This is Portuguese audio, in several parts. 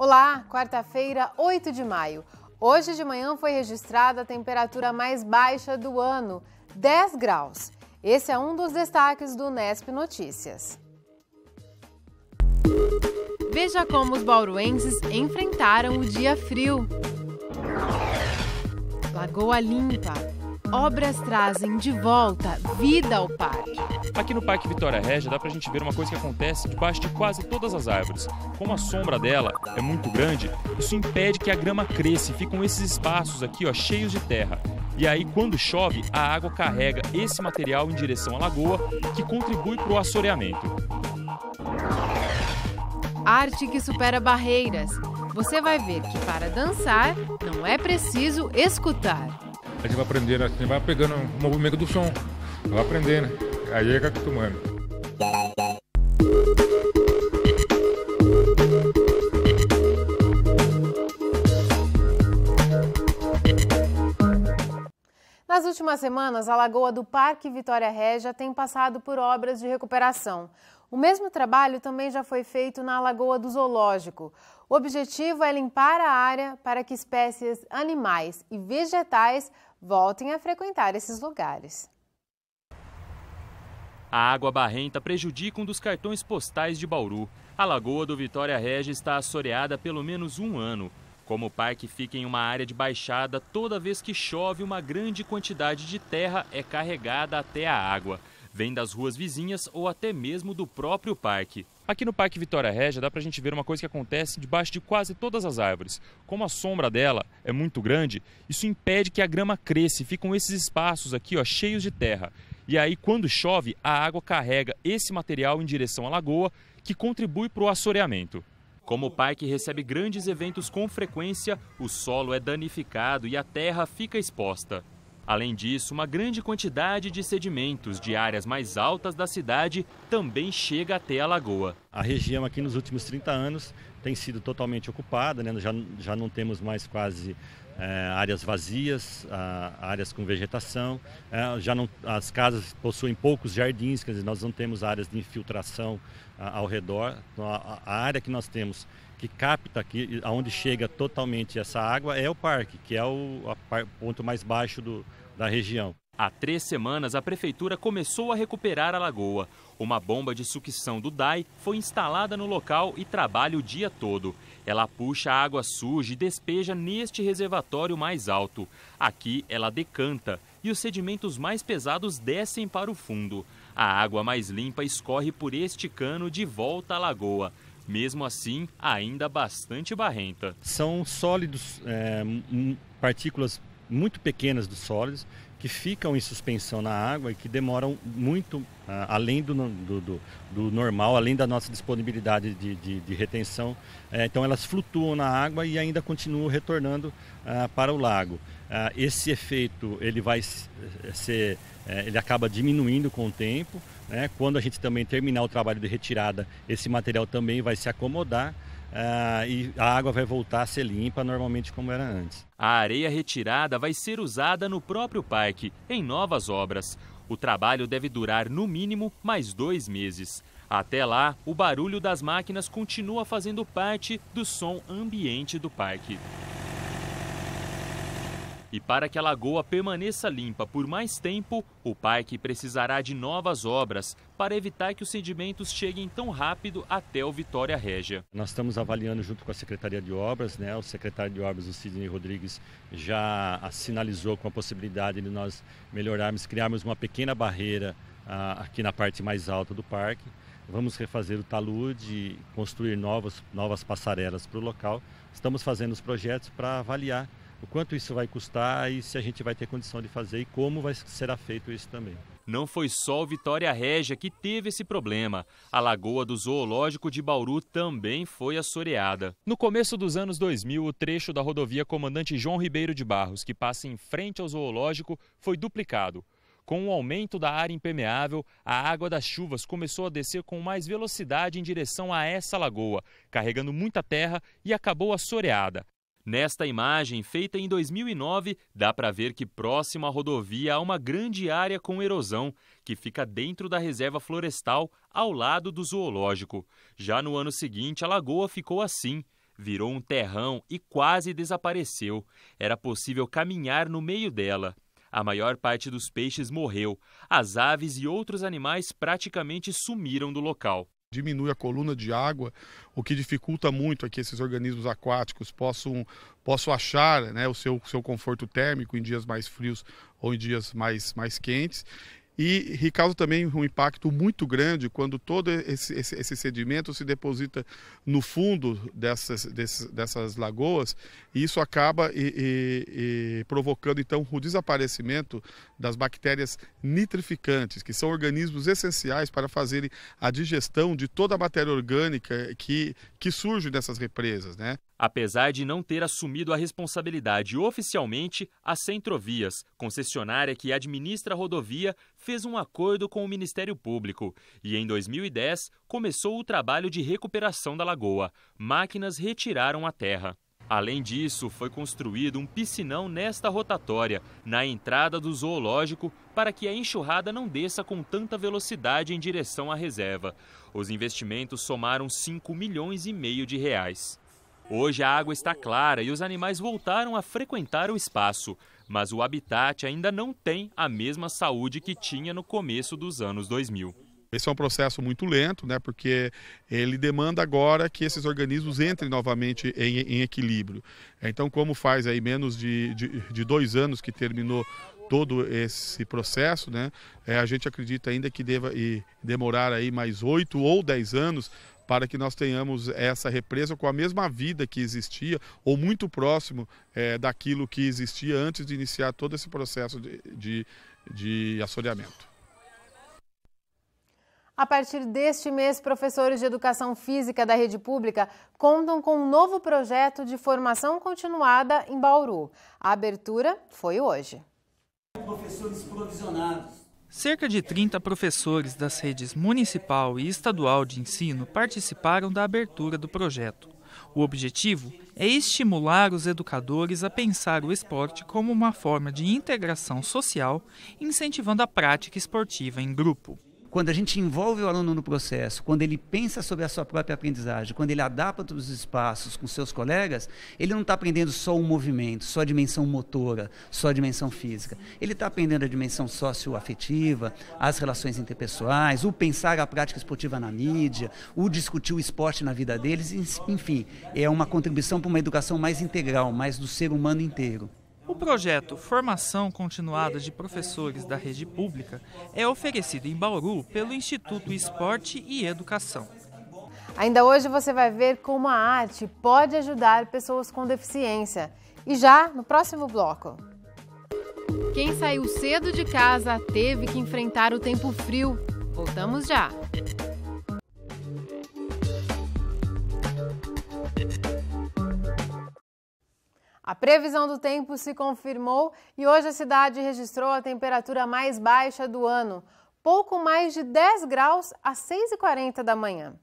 Olá, quarta-feira, 8 de maio. Hoje de manhã foi registrada a temperatura mais baixa do ano, 10 graus. Esse é um dos destaques do Unesp Notícias. Veja como os bauruenses enfrentaram o dia frio. Lagoa limpa. Obras trazem de volta vida ao parque. Aqui no Parque Vitória Régia dá pra gente ver uma coisa que acontece debaixo de quase todas as árvores. Como a sombra dela é muito grande, isso impede que a grama cresça e ficam esses espaços aqui, ó, cheios de terra. E aí, quando chove, a água carrega esse material em direção à lagoa, que contribui para o assoreamento. Arte que supera barreiras. Você vai ver que para dançar não é preciso escutar. A gente vai aprendendo, a gente vai pegando o movimento do som, vai aprendendo, aí é que acostumando. Nas últimas semanas, a lagoa do Parque Vitória Régia tem passado por obras de recuperação. O mesmo trabalho também já foi feito na Lagoa do Zoológico. O objetivo é limpar a área para que espécies animais e vegetais voltem a frequentar esses lugares. A água barrenta prejudica um dos cartões postais de Bauru. A Lagoa do Vitória Régia está assoreada há pelo menos um ano. Como o parque fica em uma área de baixada, toda vez que chove, uma grande quantidade de terra é carregada até a água. Vem das ruas vizinhas ou até mesmo do próprio parque. Aqui no Parque Vitória Régia dá pra gente ver uma coisa que acontece debaixo de quase todas as árvores. Como a sombra dela é muito grande, isso impede que a grama cresça e ficam esses espaços aqui, ó, cheios de terra. E aí, quando chove, a água carrega esse material em direção à lagoa, que contribui para o assoreamento. Como o parque recebe grandes eventos com frequência, o solo é danificado e a terra fica exposta. Além disso, uma grande quantidade de sedimentos de áreas mais altas da cidade também chega até a lagoa. A região aqui nos últimos 30 anos tem sido totalmente ocupada, né? Já não temos mais quase áreas vazias, áreas com vegetação, as casas possuem poucos jardins, quer dizer, nós não temos áreas de infiltração ao redor. Então, a área que nós temos que capta aqui, aonde chega totalmente essa água, é o parque, que é o ponto mais baixo da região. Há 3 semanas, a prefeitura começou a recuperar a lagoa. Uma bomba de sucção do DAI foi instalada no local e trabalha o dia todo. Ela puxa a água suja e despeja neste reservatório mais alto. Aqui ela decanta e os sedimentos mais pesados descem para o fundo. A água mais limpa escorre por este cano de volta à lagoa. Mesmo assim, ainda bastante barrenta. São sólidos, partículas muito pequenas dos sólidos, que ficam em suspensão na água e que demoram muito, além do normal, além da nossa disponibilidade de retenção. Então elas flutuam na água e ainda continuam retornando para o lago. Esse efeito ele ele acaba diminuindo com o tempo, né? Quando a gente também terminar o trabalho de retirada, esse material também vai se acomodar. E a água vai voltar a ser limpa normalmente como era antes. A areia retirada vai ser usada no próprio parque, em novas obras. O trabalho deve durar no mínimo mais 2 meses. Até lá, o barulho das máquinas continua fazendo parte do som ambiente do parque. E para que a lagoa permaneça limpa por mais tempo, o parque precisará de novas obras para evitar que os sedimentos cheguem tão rápido até o Vitória Régia. Nós estamos avaliando junto com a Secretaria de Obras, né? O secretário de Obras, o Sidney Rodrigues, já sinalizou com a possibilidade de nós melhorarmos, criarmos uma pequena barreira aqui na parte mais alta do parque. Vamos refazer o talude e construir novas passarelas para o local. Estamos fazendo os projetos para avaliar o quanto isso vai custar e se a gente vai ter condição de fazer e como será feito isso também. Não foi só o Vitória Régia que teve esse problema. A Lagoa do Zoológico de Bauru também foi assoreada. No começo dos anos 2000, o trecho da rodovia Comandante João Ribeiro de Barros, que passa em frente ao zoológico, foi duplicado. Com o aumento da área impermeável, a água das chuvas começou a descer com mais velocidade em direção a essa lagoa, carregando muita terra e acabou assoreada. Nesta imagem, feita em 2009, dá para ver que próximo à rodovia há uma grande área com erosão, que fica dentro da reserva florestal, ao lado do zoológico. Já no ano seguinte, a lagoa ficou assim, virou um terrão e quase desapareceu. Era possível caminhar no meio dela. A maior parte dos peixes morreu. As aves e outros animais praticamente sumiram do local. Diminui a coluna de água, o que dificulta muito que esses organismos aquáticos possam achar, né, o seu conforto térmico em dias mais frios ou em dias mais quentes. E causa também um impacto muito grande quando todo esse sedimento se deposita no fundo dessas lagoas, e isso acaba provocando então o desaparecimento das bactérias nitrificantes, que são organismos essenciais para fazerem a digestão de toda a matéria orgânica que surge dessas represas, né? Apesar de não ter assumido a responsabilidade oficialmente, a Centrovias, concessionária que administra a rodovia, fez um acordo com o Ministério Público e, em 2010, começou o trabalho de recuperação da lagoa. Máquinas retiraram a terra. Além disso, foi construído um piscinão nesta rotatória, na entrada do zoológico, para que a enxurrada não desça com tanta velocidade em direção à reserva. Os investimentos somaram 5,5 milhões de reais. Hoje a água está clara e os animais voltaram a frequentar o espaço, mas o habitat ainda não tem a mesma saúde que tinha no começo dos anos 2000. Esse é um processo muito lento, né, porque ele demanda agora que esses organismos entrem novamente em equilíbrio. Então, como faz aí menos de 2 anos que terminou todo esse processo, né, a gente acredita ainda que deva demorar aí mais 8 ou 10 anos para que nós tenhamos essa represa com a mesma vida que existia, ou muito próximo daquilo que existia antes de iniciar todo esse processo de assoreamento. A partir deste mês, professores de educação física da rede pública contam com um novo projeto de formação continuada em Bauru. A abertura foi hoje. Professores provisionados. Cerca de 30 professores das redes municipal e estadual de ensino participaram da abertura do projeto. O objetivo é estimular os educadores a pensar o esporte como uma forma de integração social, incentivando a prática esportiva em grupo. Quando a gente envolve o aluno no processo, quando ele pensa sobre a sua própria aprendizagem, quando ele adapta os espaços com seus colegas, ele não está aprendendo só um movimento, só a dimensão motora, só a dimensão física. Ele está aprendendo a dimensão socioafetiva, as relações interpessoais, o pensar a prática esportiva na mídia, o discutir o esporte na vida deles, enfim, é uma contribuição para uma educação mais integral, mais do ser humano inteiro. O projeto Formação Continuada de Professores da Rede Pública é oferecido em Bauru pelo Instituto Esporte e Educação. Ainda hoje você vai ver como a arte pode ajudar pessoas com deficiência. E já no próximo bloco. Quem saiu cedo de casa teve que enfrentar o tempo frio. Voltamos já. A previsão do tempo se confirmou e hoje a cidade registrou a temperatura mais baixa do ano, pouco mais de 10 graus às 6h40 da manhã.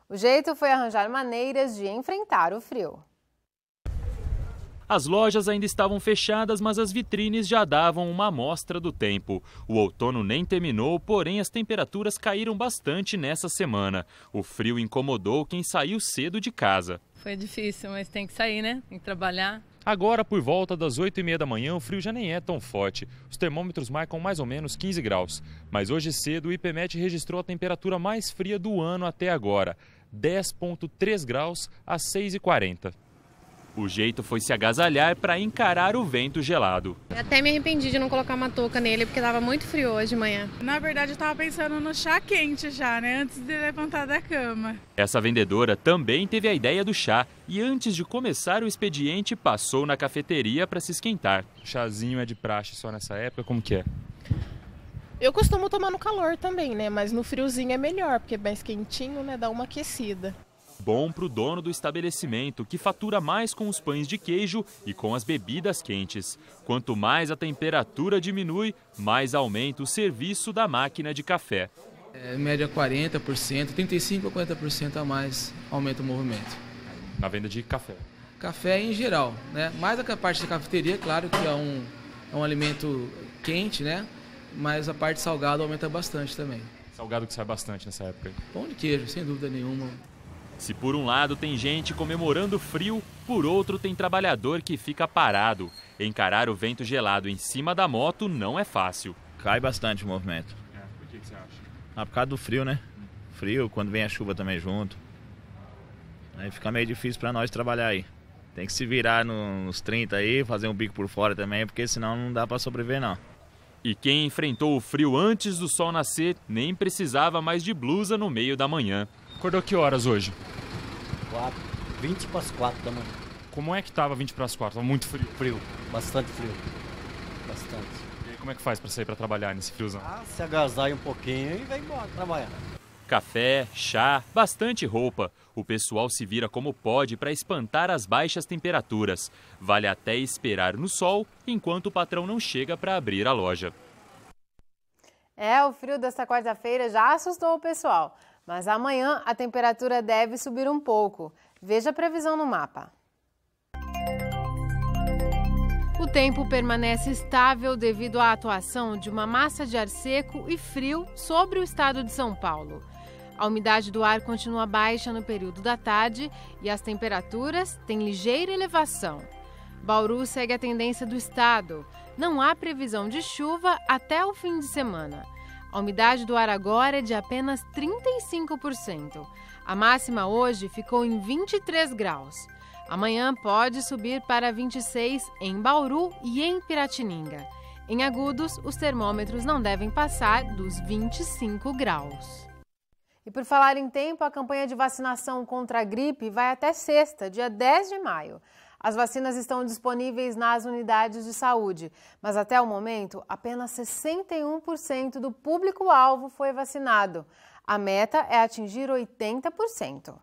O jeito foi arranjar maneiras de enfrentar o frio. As lojas ainda estavam fechadas, mas as vitrines já davam uma amostra do tempo. O outono nem terminou, porém as temperaturas caíram bastante nessa semana. O frio incomodou quem saiu cedo de casa. Foi difícil, mas tem que sair, né? Tem que trabalhar. Agora, por volta das 8h30 da manhã, o frio já nem é tão forte. Os termômetros marcam mais ou menos 15 graus. Mas hoje cedo, o IPMET registrou a temperatura mais fria do ano até agora, 10,3 graus às 6h40. O jeito foi se agasalhar para encarar o vento gelado. Até me arrependi de não colocar uma touca nele, porque estava muito frio hoje de manhã. Na verdade, eu estava pensando no chá quente já, né? Antes de levantar da cama. Essa vendedora também teve a ideia do chá e antes de começar o expediente, passou na cafeteria para se esquentar. O chazinho é de praxe só nessa época? Como que é? Eu costumo tomar no calor também, né? Mas no friozinho é melhor, porque é mais quentinho, né? Dá uma aquecida. Bom para o dono do estabelecimento, que fatura mais com os pães de queijo e com as bebidas quentes. Quanto mais a temperatura diminui, mais aumenta o serviço da máquina de café. Média 40%, 35% a 40% a mais aumenta o movimento. Na venda de café? Café em geral, né? Mais a parte da cafeteria, claro que é um alimento quente, né? Mas a parte salgada aumenta bastante também. Salgado que sai bastante nessa época? Pão de queijo, sem dúvida nenhuma. Se por um lado tem gente comemorando frio, por outro tem trabalhador que fica parado. Encarar o vento gelado em cima da moto não é fácil. Cai bastante o movimento. Por que você acha? Por causa do frio, né? Frio, quando vem a chuva também junto. Aí fica meio difícil para nós trabalhar aí. Tem que se virar nos 30 aí, fazer um bico por fora também, porque senão não dá para sobreviver não. E quem enfrentou o frio antes do sol nascer nem precisava mais de blusa no meio da manhã. Acordou que horas hoje? 20 para as 4 da manhã. Como é que estava 20 para as 4? Estava muito frio? Frio, bastante frio. Bastante. E aí, como é que faz para sair para trabalhar nesse friozão? Se agasalha um pouquinho e vai embora trabalhar. Café, chá, bastante roupa. O pessoal se vira como pode para espantar as baixas temperaturas. Vale até esperar no sol, enquanto o patrão não chega para abrir a loja. O frio desta quarta-feira já assustou o pessoal. Mas amanhã a temperatura deve subir um pouco. Veja a previsão no mapa. O tempo permanece estável devido à atuação de uma massa de ar seco e frio sobre o estado de São Paulo. A umidade do ar continua baixa no período da tarde e as temperaturas têm ligeira elevação. Bauru segue a tendência do estado. Não há previsão de chuva até o fim de semana. A umidade do ar agora é de apenas 35%. A máxima hoje ficou em 23 graus. Amanhã pode subir para 26 em Bauru e em Piratininga. Em Agudos, os termômetros não devem passar dos 25 graus. E por falar em tempo, a campanha de vacinação contra a gripe vai até sexta, dia 10 de maio. As vacinas estão disponíveis nas unidades de saúde, mas até o momento, apenas 61% do público-alvo foi vacinado. A meta é atingir 80%.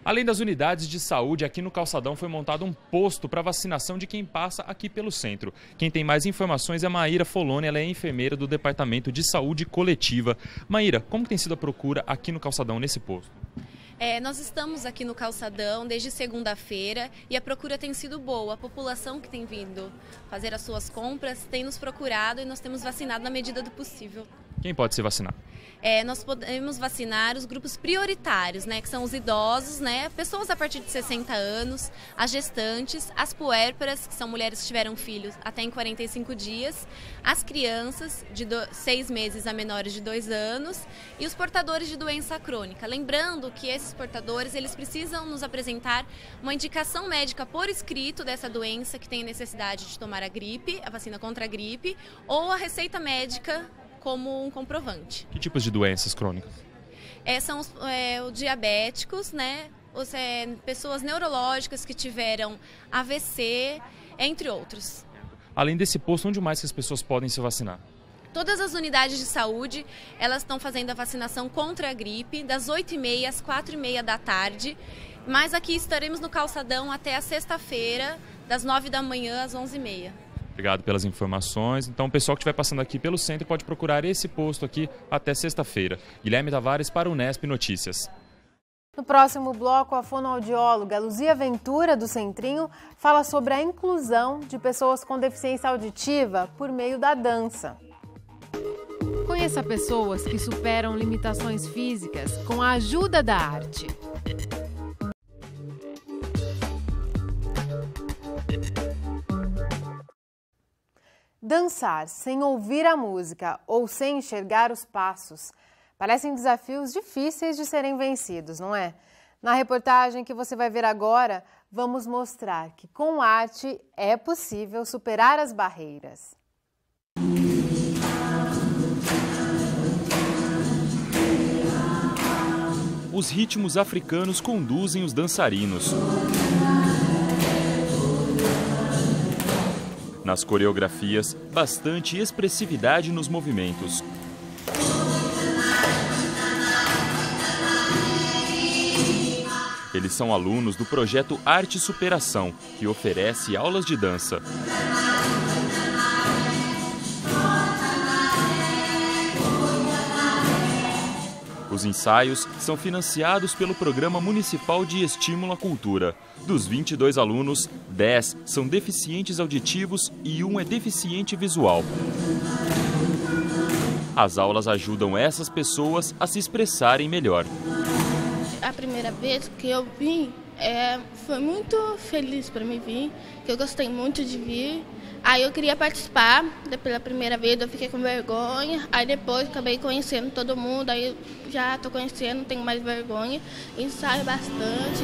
Além das unidades de saúde, aqui no Calçadão foi montado um posto para vacinação de quem passa aqui pelo centro. Quem tem mais informações é a Maíra Foloni, ela é enfermeira do Departamento de Saúde Coletiva. Maíra, como tem sido a procura aqui no Calçadão, nesse posto? Nós estamos aqui no Calçadão desde segunda-feira e a procura tem sido boa. A população que tem vindo fazer as suas compras tem nos procurado e nós temos vacinado na medida do possível. Quem pode se vacinar? Nós podemos vacinar os grupos prioritários, que são os idosos, pessoas a partir de 60 anos, as gestantes, as puérperas, que são mulheres que tiveram filhos até em 45 dias, as crianças de 6 meses a menores de 2 anos e os portadores de doença crônica. Lembrando que esses portadores, eles precisam nos apresentar uma indicação médica por escrito dessa doença que tem necessidade de tomar a gripe, a vacina contra a gripe, ou a receita médica como um comprovante. Que tipos de doenças crônicas? São os diabéticos, pessoas neurológicas que tiveram AVC, entre outros. Além desse posto, onde mais que as pessoas podem se vacinar? Todas as unidades de saúde, elas estão fazendo a vacinação contra a gripe, das 8h30 às 4h30 da tarde. Mas aqui estaremos no Calçadão até a sexta-feira, das 9 da manhã às 11h30. Obrigado pelas informações. Então, o pessoal que estiver passando aqui pelo centro pode procurar esse posto aqui até sexta-feira. Guilherme Tavares para o Unesp Notícias. No próximo bloco, a fonoaudióloga Luzia Ventura, do Centrinho, fala sobre a inclusão de pessoas com deficiência auditiva por meio da dança. Conheça pessoas que superam limitações físicas com a ajuda da arte. Dançar sem ouvir a música ou sem enxergar os passos parecem desafios difíceis de serem vencidos, não é? Na reportagem que você vai ver agora, vamos mostrar que com arte é possível superar as barreiras. Os ritmos africanos conduzem os dançarinos. Nas coreografias, bastante expressividade nos movimentos. Eles são alunos do projeto Arte Superação, que oferece aulas de dança. Os ensaios são financiados pelo Programa Municipal de Estímulo à Cultura. Dos 22 alunos, 10 são deficientes auditivos e 1 é deficiente visual. As aulas ajudam essas pessoas a se expressarem melhor. A primeira vez que eu vim, foi muito feliz para mim vir, que eu gostei muito de vir. Aí eu queria participar, pela primeira vez eu fiquei com vergonha, aí depois acabei conhecendo todo mundo, aí já estou conhecendo, não tenho mais vergonha, ensaio bastante.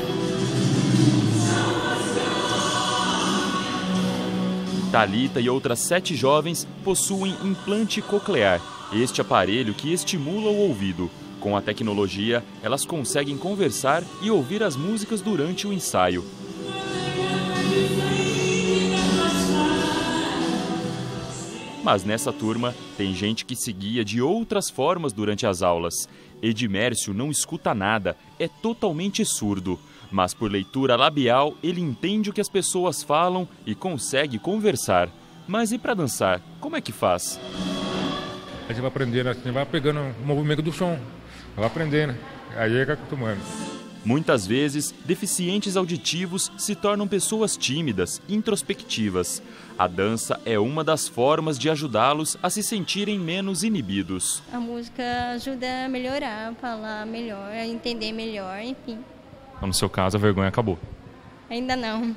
Thalita e outras 7 jovens possuem implante coclear, este aparelho que estimula o ouvido. Com a tecnologia, elas conseguem conversar e ouvir as músicas durante o ensaio. Mas nessa turma, tem gente que se guia de outras formas durante as aulas. Edmércio não escuta nada, é totalmente surdo. Mas por leitura labial, ele entende o que as pessoas falam e consegue conversar. Mas e para dançar, como é que faz? A gente vai aprendendo, a gente vai pegando o movimento do som, vai aprendendo, aí é que acostumando. Muitas vezes, deficientes auditivos se tornam pessoas tímidas, introspectivas. A dança é uma das formas de ajudá-los a se sentirem menos inibidos. A música ajuda a melhorar, a falar melhor, a entender melhor, enfim. No seu caso, a vergonha acabou? Ainda não.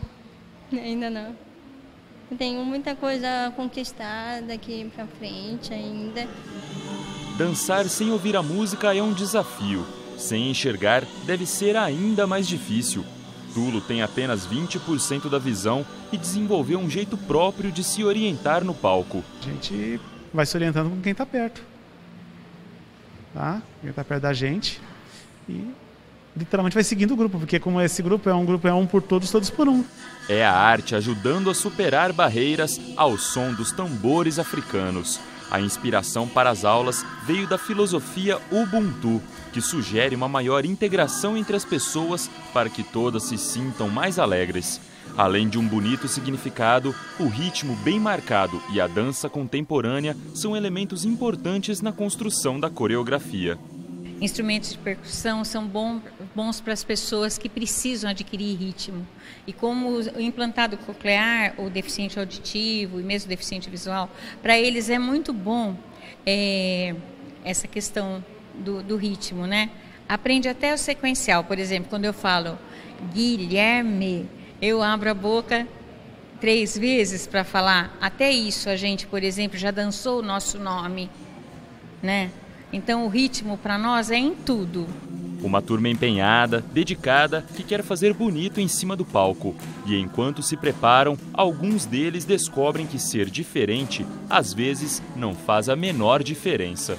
Eu tenho muita coisa a conquistar daqui pra frente ainda. Dançar sem ouvir a música é um desafio. Sem enxergar, deve ser ainda mais difícil. Tulo tem apenas 20% da visão e desenvolveu um jeito próprio de se orientar no palco. A gente vai se orientando com quem está perto. Tá? Quem está perto da gente. E literalmente vai seguindo o grupo, porque como esse grupo é um por todos, todos por um. É a arte ajudando a superar barreiras ao som dos tambores africanos. A inspiração para as aulas veio da filosofia Ubuntu, que sugere uma maior integração entre as pessoas para que todas se sintam mais alegres. Além de um bonito significado, o ritmo bem marcado e a dança contemporânea são elementos importantes na construção da coreografia. Instrumentos de percussão são bons para as pessoas que precisam adquirir ritmo. E como o implantado coclear, o deficiente auditivo e mesmo o deficiente visual, para eles é muito bom essa questão do ritmo, né? Aprende até o sequencial. Por exemplo, quando eu falo Guilherme, eu abro a boca 3 vezes para falar. Até isso a gente, por exemplo, já dançou o nosso nome, né? Então o ritmo para nós é em tudo. Uma turma empenhada, dedicada, que quer fazer bonito em cima do palco. E enquanto se preparam, alguns deles descobrem que ser diferente, às vezes, não faz a menor diferença.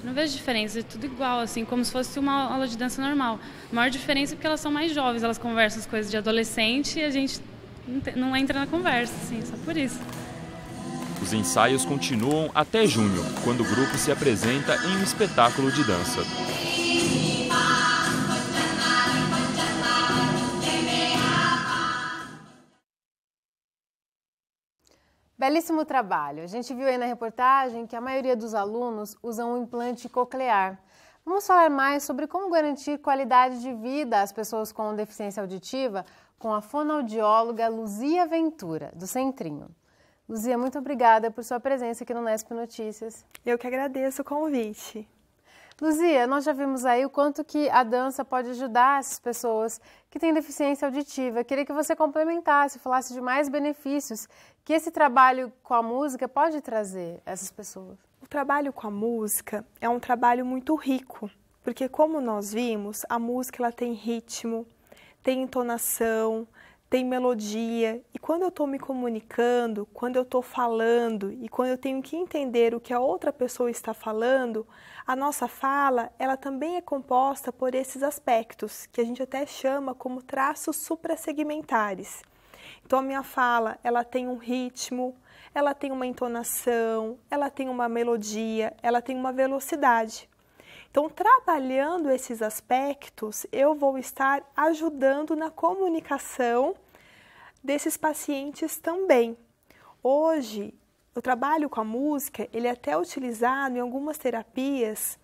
Não vejo diferença, é tudo igual, assim, como se fosse uma aula de dança normal. A maior diferença é porque elas são mais jovens, elas conversam as coisas de adolescente e a gente não entra na conversa, assim, só por isso. Os ensaios continuam até junho, quando o grupo se apresenta em um espetáculo de dança. Belíssimo trabalho. A gente viu aí na reportagem que a maioria dos alunos usam um implante coclear. Vamos falar mais sobre como garantir qualidade de vida às pessoas com deficiência auditiva com a fonoaudióloga Luzia Ventura, do Centrinho. Luzia, muito obrigada por sua presença aqui no Nesp Notícias. Eu que agradeço o convite. Luzia, nós já vimos aí o quanto que a dança pode ajudar essas pessoas que têm deficiência auditiva. Eu queria que você complementasse, falasse de mais benefícios que esse trabalho com a música pode trazer a essas pessoas. O trabalho com a música é um trabalho muito rico, porque como nós vimos, a música ela tem ritmo, tem entonação, tem melodia, e quando eu estou me comunicando, quando eu estou falando e quando eu tenho que entender o que a outra pessoa está falando, a nossa fala ela também é composta por esses aspectos, que a gente até chama como traços suprassegmentares. Então a minha fala ela tem um ritmo, ela tem uma entonação, ela tem uma melodia, ela tem uma velocidade. Então, trabalhando esses aspectos, eu vou estar ajudando na comunicação desses pacientes também. Hoje, o trabalho com a música, ele é até utilizado em algumas terapias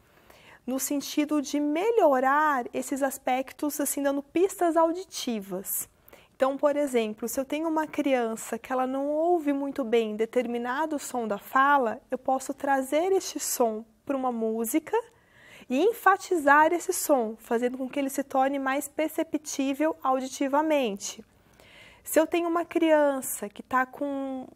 no sentido de melhorar esses aspectos, assim, dando pistas auditivas. Então, por exemplo, se eu tenho uma criança que ela não ouve muito bem determinado som da fala, eu posso trazer este som para uma música e enfatizar esse som, fazendo com que ele se torne mais perceptível auditivamente. Se eu tenho uma criança que está com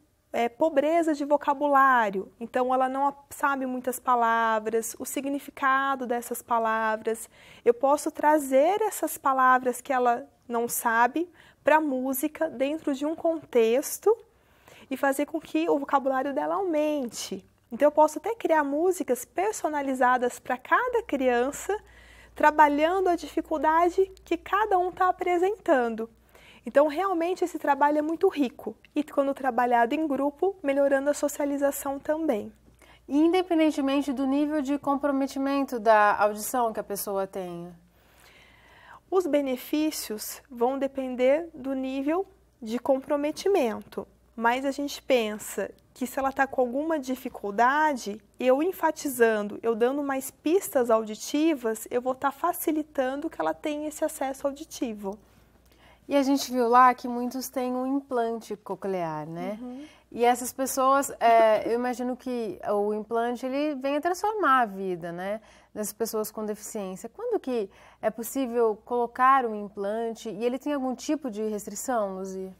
pobreza de vocabulário, então ela não sabe muitas palavras, o significado dessas palavras, eu posso trazer essas palavras que ela não sabe para a música dentro de um contexto e fazer com que o vocabulário dela aumente. Então eu posso até criar músicas personalizadas para cada criança, trabalhando a dificuldade que cada um está apresentando. Então, realmente, esse trabalho é muito rico e, quando trabalhado em grupo, melhorando a socialização também. E, independentemente do nível de comprometimento da audição que a pessoa tenha? Os benefícios vão depender do nível de comprometimento, mas a gente pensa que se ela está com alguma dificuldade, eu enfatizando, eu dando mais pistas auditivas, eu vou estar facilitando que ela tenha esse acesso auditivo. E a gente viu lá que muitos têm um implante coclear, né? Uhum. E essas pessoas, eu imagino que o implante ele vem a transformar a vida, né, das pessoas com deficiência. Quando que é possível colocar um implante e ele tem algum tipo de restrição, Luzia?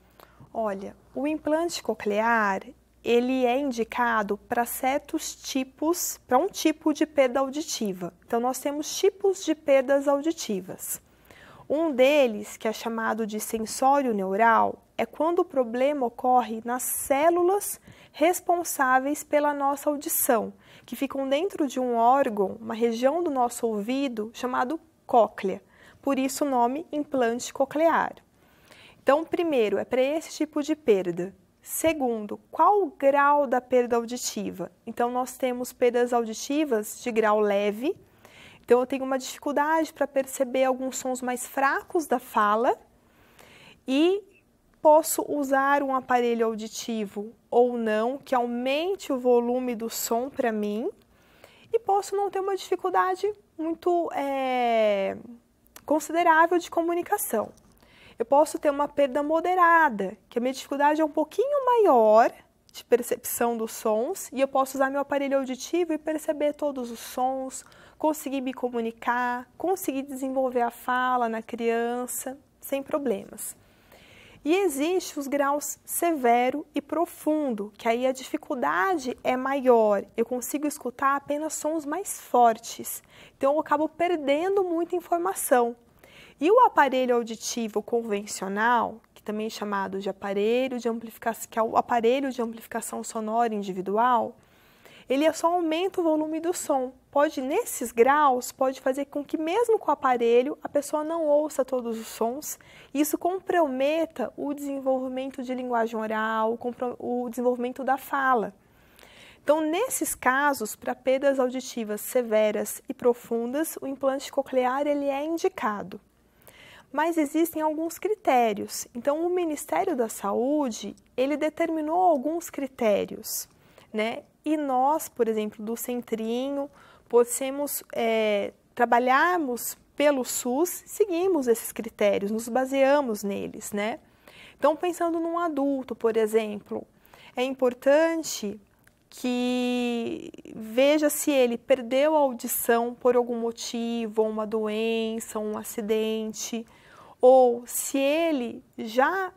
Olha, o implante coclear, ele é indicado para certos tipos, para um tipo de perda auditiva. Então, nós temos tipos de perdas auditivas. Um deles, que é chamado de sensório neural, é quando o problema ocorre nas células responsáveis pela nossa audição, que ficam dentro de um órgão, uma região do nosso ouvido, chamado cóclea. Por isso o nome implante coclear. Então, primeiro, é para esse tipo de perda. Segundo, qual o grau da perda auditiva? Então, nós temos perdas auditivas de grau leve. Então, eu tenho uma dificuldade para perceber alguns sons mais fracos da fala e posso usar um aparelho auditivo ou não, que aumente o volume do som para mim, e posso não ter uma dificuldade muito considerável de comunicação. Eu posso ter uma perda moderada, que a minha dificuldade é um pouquinho maior de percepção dos sons, e eu posso usar meu aparelho auditivo e perceber todos os sons, conseguir me comunicar, conseguir desenvolver a fala na criança, sem problemas. E existe os graus severo e profundo, que aí a dificuldade é maior, eu consigo escutar apenas sons mais fortes, então eu acabo perdendo muita informação. E o aparelho auditivo convencional, que também é chamado de aparelho de amplificação, que é o aparelho de amplificação sonora individual, ele só aumenta o volume do som. Nesses graus, pode fazer com que mesmo com o aparelho, a pessoa não ouça todos os sons. E isso comprometa o desenvolvimento de linguagem oral, o desenvolvimento da fala. Então, nesses casos, para perdas auditivas severas e profundas, o implante coclear ele é indicado. Mas existem alguns critérios. Então, o Ministério da Saúde, ele determinou alguns critérios, né? E nós, por exemplo, do Centrinho, trabalharmos pelo SUS, seguimos esses critérios, nos baseamos neles, né? Então, pensando num adulto, por exemplo, é importante que veja se ele perdeu a audição por algum motivo, uma doença, um acidente, ou se ele já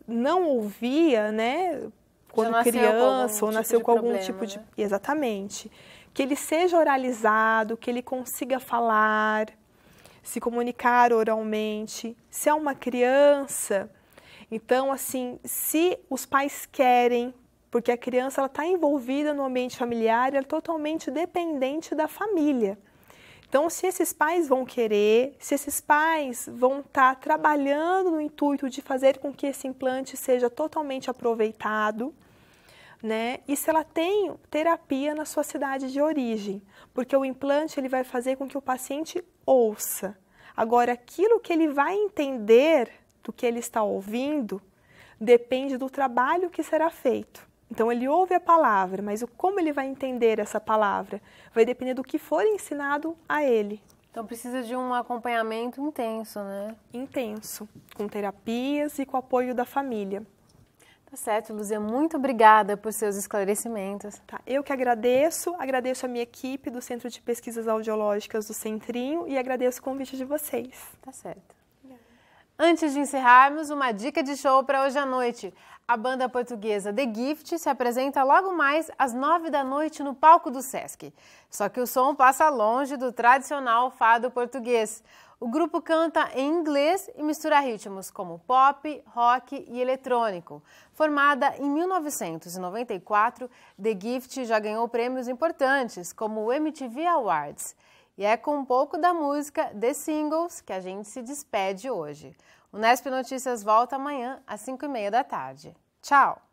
não ouvia, né, quando criança, ou nasceu com algum tipo de... Exatamente. Que ele seja oralizado, que ele consiga falar, se comunicar oralmente. Se é uma criança, então, assim, se os pais querem, porque a criança está envolvida no ambiente familiar, ela é totalmente dependente da família. Então, se esses pais vão querer, se esses pais vão estar trabalhando no intuito de fazer com que esse implante seja totalmente aproveitado, né? E se ela tem terapia na sua cidade de origem, porque o implante ele vai fazer com que o paciente ouça. Agora, aquilo que ele vai entender do que ele está ouvindo depende do trabalho que será feito. Então, ele ouve a palavra, mas como ele vai entender essa palavra vai depender do que for ensinado a ele. Então, precisa de um acompanhamento intenso, né? Intenso, com terapias e com apoio da família. Tá certo, Luzia, muito obrigada por seus esclarecimentos. Tá, eu que agradeço a minha equipe do Centro de Pesquisas Audiológicas do Centrinho e agradeço o convite de vocês. Tá certo. Antes de encerrarmos, uma dica de show para hoje à noite. A banda portuguesa The Gift se apresenta logo mais às 9 da noite no palco do Sesc. Só que o som passa longe do tradicional fado português. O grupo canta em inglês e mistura ritmos como pop, rock e eletrônico. Formada em 1994, The Gift já ganhou prêmios importantes, como o MTV Awards. E é com um pouco da música The Singles que a gente se despede hoje. O Nesp Notícias volta amanhã às 5h30 da tarde. Tchau!